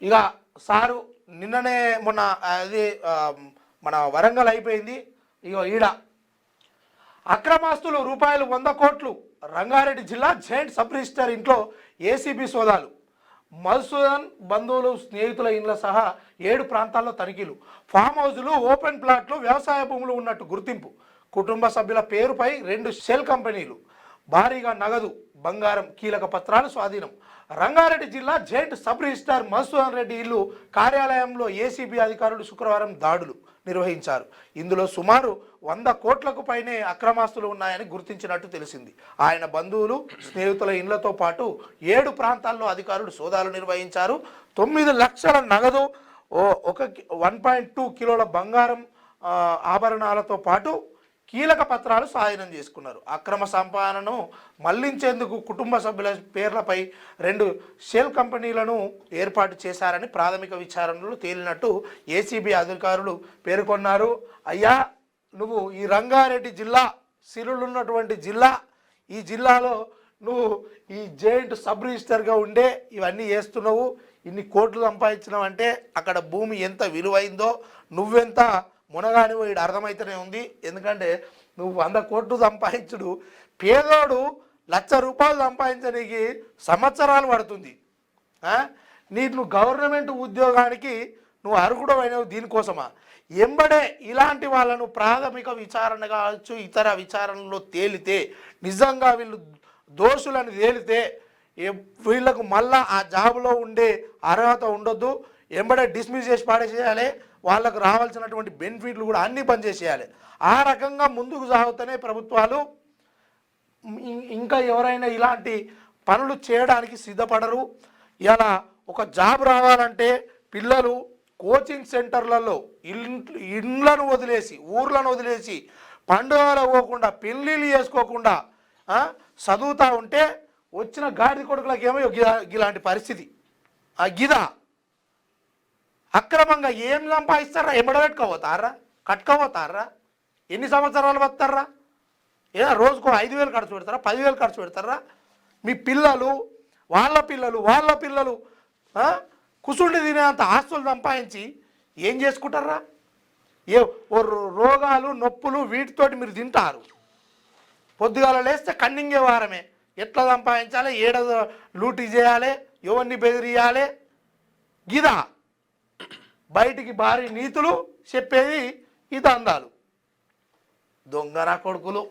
ఇక సారు నిన్ననే మొన్న అది మన వరంగల్ అయిపోయింది. ఇక ఈడ అక్రమాస్తులు రూపాయలు 100 కోట్లు. రంగారెడ్డి జిల్లా జైంట్ సబ్ రిజిస్టర్ ఇంట్లో ఏసీబీ సోదాలు. మధుసూదన్ బంధువులు స్నేహితుల ఇండ్ల సహా 7 ప్రాంతాల్లో తనిఖీలు. ఫామ్ హౌజులు, ఓపెన్ ప్లాట్లు, వ్యవసాయ భూములు ఉన్నట్టు గుర్తింపు. కుటుంబ సభ్యుల పేరుపై 2 షెల్ కంపెనీలు. భారీగా నగదు, బంగారం, కీలక పత్రాలు స్వాధీనం. రంగారెడ్డి జిల్లా giant sub registrar Madhusudan Reddy ఇల్లు కార్యాలయంలో ఏసీబీ అధికారులు శుక్రవారం దాడులు నిర్వహించారు. ఇందులో సుమారు 100 కోట్లకు పైనే అక్రమాస్తులు ఉన్నాయని గుర్తించినట్టు తెలిసింది. ఆయన బంధువులు, స్నేహితుల ఇండ్లతో పాటు 7 ప్రాంతాల్లో అధికారులు సోదాలు నిర్వహించారు. 9 లక్షల నగదు, 1.2 కిలోల బంగారం ఆభరణాలతో పాటు కీలక పత్రాలు స్వాధీనం చేసుకున్నారు. అక్రమ సంపాదనను మళ్లించేందుకు కుటుంబ సభ్యుల పేర్లపై 2 షెల్ కంపెనీలను ఏర్పాటు చేశారని ప్రాథమిక విచారణలో తేలినట్టు ఏసీబీ అధికారులు పేర్కొన్నారు. అయ్యా, నువ్వు ఈ రంగారెడ్డి జిల్లా సిరులున్నటువంటి జిల్లా, ఈ జిల్లాలో నువ్వు ఈ జాయింట్ సబ్ రిజిస్టర్గా ఉండే ఇవన్నీ చేస్తున్నావు. ఇన్ని కోట్లు సంపాదించినావు అంటే అక్కడ భూమి ఎంత విలువైందో నువ్వెంత మునగాని వీడు అర్థమైతేనే ఉంది. ఎందుకంటే నువ్వు 100 కోట్లు సంపాదించుడు, పేదోడు 1,00,000 రూపాయలు సంపాదించడానికి సంవత్సరాలు పడుతుంది. నువ్వు గవర్నమెంట్ ఉద్యోగానికి నువ్వు అర్హుడు అయినవు దీనికోసమా? ఎంబడే ఇలాంటి వాళ్ళను ప్రాథమిక విచారణ కావచ్చు, ఇతర విచారణలో తేలితే, నిజంగా వీళ్ళు దోషులని తేలితే వీళ్ళకు మళ్ళా ఆ జాబులో ఉండే అర్హత ఉండొద్దు. ఎంబడే డిస్మిస్ చేసి పాడేసేయాలి. వాళ్ళకు రావాల్సినటువంటి బెనిఫిట్లు కూడా అన్నీ బంద్ చేసేయాలి. ఆ రకంగా ముందుకు సాగుతూనే ప్రభుత్వాలు ఇంకా ఎవరైనా ఇలాంటి పనులు చేయడానికి సిద్ధపడరు. ఇలా ఒక జాబ్ రావాలంటే పిల్లలు కోచింగ్ సెంటర్లలో ఇండ్లను వదిలేసి, ఊర్లను వదిలేసి, పండుగలు పోకుండా, పెళ్ళిళ్ళు చేసుకోకుండా చదువుతూ ఉంటే వచ్చిన గాడి కొడుకులకు ఏమో ఇలాంటి పరిస్థితి. గిదా అక్రమంగా ఏం సంపాదిస్తారా? ఎమ్మడబెట్టుకోపోతారా? కట్టుకోపోతారా? ఎన్ని సంవత్సరాలు బతారా? రోజుకో 5,000 ఖర్చు పెడతారా? 10,000 ఖర్చు పెడతారా? మీ పిల్లలు, వాళ్ళ పిల్లలు కుసుండి తినేంత ఆస్తులు సంపాదించి ఏం చేసుకుంటారా? రోగాలు, నొప్పులు వీటితోటి మీరు తింటారు. పొద్దుగాల లేస్తే కన్నింగే వారమే. ఎట్లా సంపాదించాలి, ఏడ లూటీ చేయాలి, ఎవరిని బెదిరియాలి, గిదా బయటికి భారీ నీతులు చెప్పేది ఈ దందాలు. దొంగన కొడుకులు.